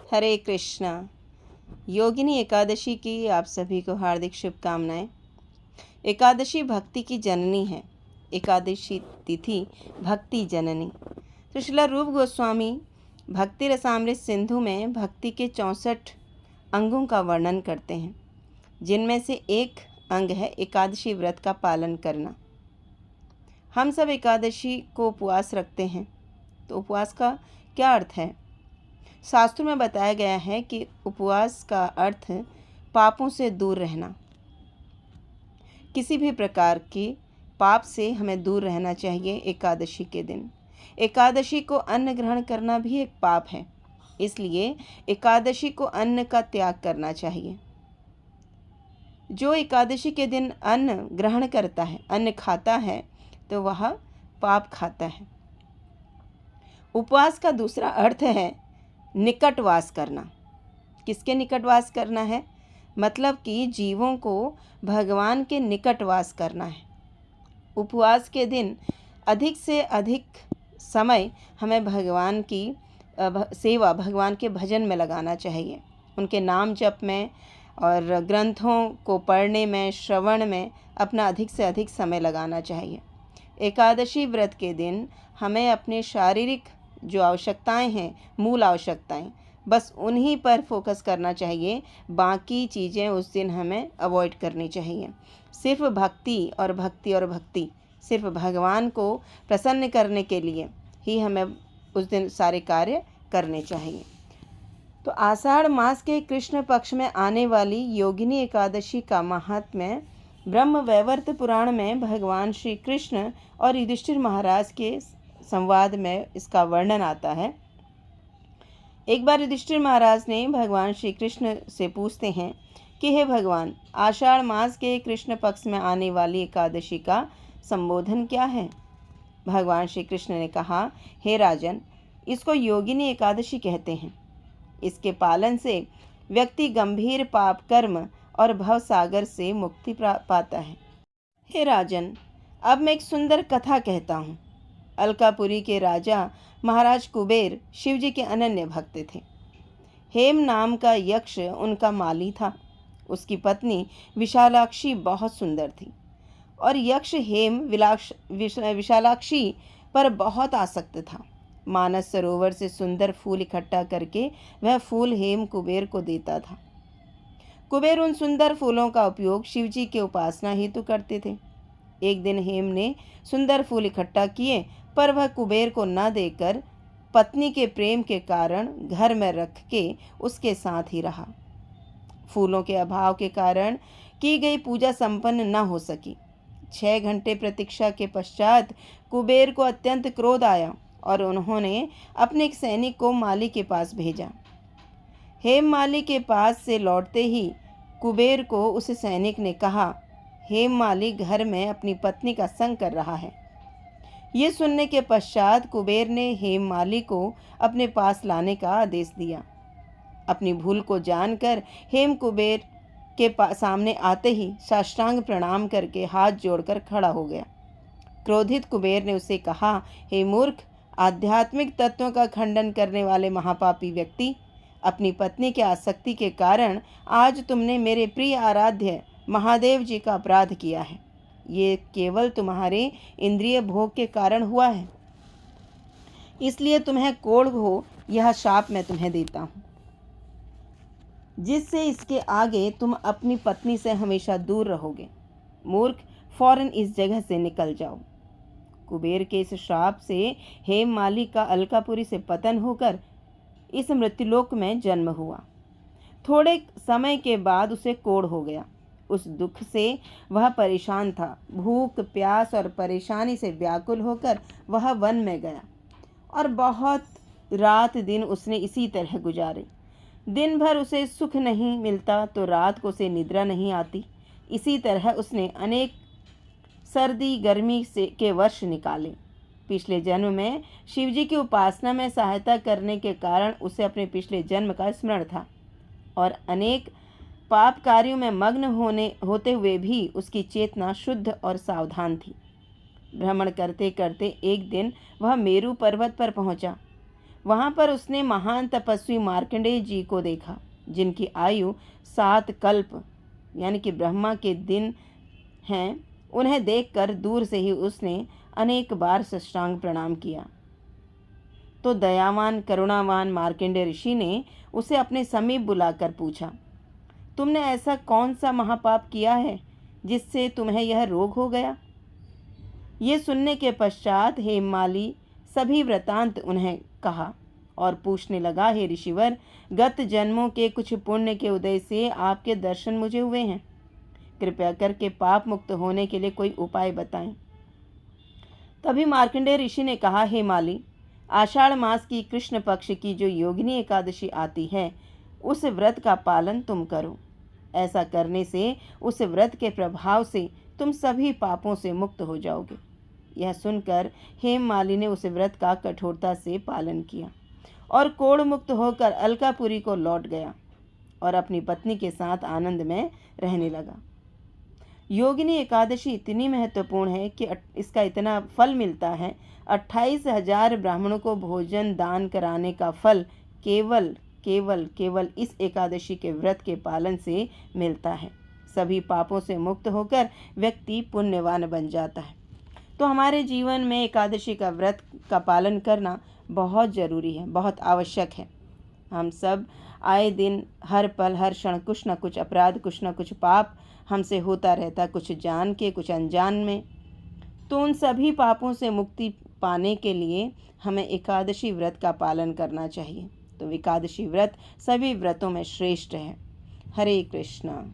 हरे कृष्णा। योगिनी एकादशी की आप सभी को हार्दिक शुभकामनाएं। एकादशी भक्ति की जननी है। एकादशी तिथि भक्ति जननी। तो श्रील रूप गोस्वामी भक्ति रसामृत सिंधु में भक्ति के 64 अंगों का वर्णन करते हैं, जिनमें से एक अंग है एकादशी व्रत का पालन करना। हम सब एकादशी को उपवास रखते हैं, तो उपवास का क्या अर्थ है? शास्त्रों में बताया गया है कि उपवास का अर्थ पापों से दूर रहना। किसी भी प्रकार के पाप से हमें दूर रहना चाहिए। एकादशी के दिन एकादशी को अन्न ग्रहण करना भी एक पाप है, इसलिए एकादशी को अन्न का त्याग करना चाहिए। जो एकादशी के दिन अन्न ग्रहण करता है, अन्न खाता है, तो वह पाप खाता है। उपवास का दूसरा अर्थ है निकटवास करना। किसके निकटवास करना है? मतलब कि जीवों को भगवान के निकटवास करना है। उपवास के दिन अधिक से अधिक समय हमें भगवान की सेवा, भगवान के भजन में लगाना चाहिए। उनके नाम जप में और ग्रंथों को पढ़ने में, श्रवण में अपना अधिक से अधिक समय लगाना चाहिए। एकादशी व्रत के दिन हमें अपने शारीरिक जो आवश्यकताएं हैं, मूल आवश्यकताएं, बस उन्हीं पर फोकस करना चाहिए। बाकी चीज़ें उस दिन हमें अवॉइड करनी चाहिए। सिर्फ भक्ति और भक्ति और भक्ति, सिर्फ भगवान को प्रसन्न करने के लिए ही हमें उस दिन सारे कार्य करने चाहिए। तो आषाढ़ मास के कृष्ण पक्ष में आने वाली योगिनी एकादशी का महात्म्य ब्रह्म वैवर्त पुराण में भगवान श्री कृष्ण और युधिष्ठिर महाराज के संवाद में इसका वर्णन आता है। एक बार युधिष्ठिर महाराज ने भगवान श्री कृष्ण से पूछते हैं कि हे भगवान, आषाढ़ मास के कृष्ण पक्ष में आने वाली एकादशी का संबोधन क्या है? भगवान श्री कृष्ण ने कहा, हे राजन, इसको योगिनी एकादशी कहते हैं। इसके पालन से व्यक्ति गंभीर पाप कर्म और भव सागर से मुक्ति पाता है। हे राजन, अब मैं एक सुंदर कथा कहता हूँ। अलकापुरी के राजा महाराज कुबेर शिवजी के अनन्य भक्त थे। हेम नाम का यक्ष उनका माली था। उसकी पत्नी विशालाक्षी बहुत सुंदर थी और यक्ष हेम विशालाक्षी पर बहुत आसक्त था। मानस सरोवर से सुंदर फूल इकट्ठा करके वह फूल हेम कुबेर को देता था। कुबेर उन सुंदर फूलों का उपयोग शिवजी के उपासना हेतु करते थे। एक दिन हेम ने सुंदर फूल इकट्ठा किए, पर वह कुबेर को न देकर पत्नी के प्रेम के कारण घर में रख के उसके साथ ही रहा। फूलों के अभाव के कारण की गई पूजा संपन्न न हो सकी। 6 घंटे प्रतीक्षा के पश्चात कुबेर को अत्यंत क्रोध आया और उन्होंने अपने एक सैनिक को माली के पास भेजा। हेम माली के पास से लौटते ही कुबेर को उस सैनिक ने कहा, हेम माली घर में अपनी पत्नी का संग कर रहा है। ये सुनने के पश्चात कुबेर ने हेम माली को अपने पास लाने का आदेश दिया। अपनी भूल को जानकर हेम कुबेर के सामने आते ही साष्टांग प्रणाम करके हाथ जोड़कर खड़ा हो गया। क्रोधित कुबेर ने उसे कहा, हे मूर्ख, आध्यात्मिक तत्वों का खंडन करने वाले महापापी व्यक्ति, अपनी पत्नी के आसक्ति के कारण आज तुमने मेरे प्रिय आराध्य महादेव जी का अपराध किया है। ये केवल तुम्हारे इंद्रिय भोग के कारण हुआ है, इसलिए तुम्हें कोढ़ हो यह शाप मैं तुम्हें देता हूँ, जिससे इसके आगे तुम अपनी पत्नी से हमेशा दूर रहोगे। मूर्ख, फौरन इस जगह से निकल जाओ। कुबेर के इस श्राप से हेम माली का अलकापुरी से पतन होकर इस मृत्युलोक में जन्म हुआ। थोड़े समय के बाद उसे कोढ़ हो गया। उस दुख से वह परेशान था। भूख, प्यास और परेशानी से व्याकुल होकर वह वन में गया और बहुत रात दिन उसने इसी तरह गुजारे। दिन भर उसे सुख नहीं मिलता तो रात को उसे निद्रा नहीं आती। इसी तरह उसने अनेक सर्दी गर्मी के वर्ष निकाले। पिछले जन्म में शिवजी की उपासना में सहायता करने के कारण उसे अपने पिछले जन्म का स्मरण था और अनेक पाप कार्यों में मग्न होते हुए भी उसकी चेतना शुद्ध और सावधान थी। भ्रमण करते करते एक दिन वह मेरू पर्वत पर पहुंचा। वहाँ पर उसने महान तपस्वी मार्कंडेय जी को देखा, जिनकी आयु 7 कल्प यानी कि ब्रह्मा के दिन हैं। उन्हें देखकर दूर से ही उसने अनेक बार साष्टांग प्रणाम किया। तो दयावान करुणावान मार्कंडेय ऋषि ने उसे अपने समीप बुलाकर पूछा, तुमने ऐसा कौन सा महापाप किया है जिससे तुम्हें यह रोग हो गया? ये सुनने के पश्चात हेममाली सभी वृतांत उन्हें कहा और पूछने लगा, हे ऋषिवर, गत जन्मों के कुछ पुण्य के उदय से आपके दर्शन मुझे हुए हैं। कृपया करके पाप मुक्त होने के लिए कोई उपाय बताएं। तभी मार्कंडेय ऋषि ने कहा, हे माली, आषाढ़ मास की कृष्ण पक्ष की जो योगिनी एकादशी आती है, उस व्रत का पालन तुम करो। ऐसा करने से उस व्रत के प्रभाव से तुम सभी पापों से मुक्त हो जाओगे। यह सुनकर हेममाली ने उस व्रत का कठोरता से पालन किया और कोढ़ मुक्त होकर अलकापुरी को लौट गया और अपनी पत्नी के साथ आनंद में रहने लगा। योगिनी एकादशी इतनी महत्वपूर्ण है कि इसका इतना फल मिलता है। 28,000 ब्राह्मणों को भोजन दान कराने का फल केवल इस एकादशी के व्रत के पालन से मिलता है। सभी पापों से मुक्त होकर व्यक्ति पुण्यवान बन जाता है। तो हमारे जीवन में एकादशी का व्रत का पालन करना बहुत ज़रूरी है, बहुत आवश्यक है। हम सब आए दिन हर पल हर क्षण कुछ न कुछ अपराध, कुछ न कुछ पाप हमसे होता रहता, कुछ जान के कुछ अनजान में। तो उन सभी पापों से मुक्ति पाने के लिए हमें एकादशी व्रत का पालन करना चाहिए। तो एकादशी व्रत सभी व्रतों में श्रेष्ठ है। हरे कृष्णा।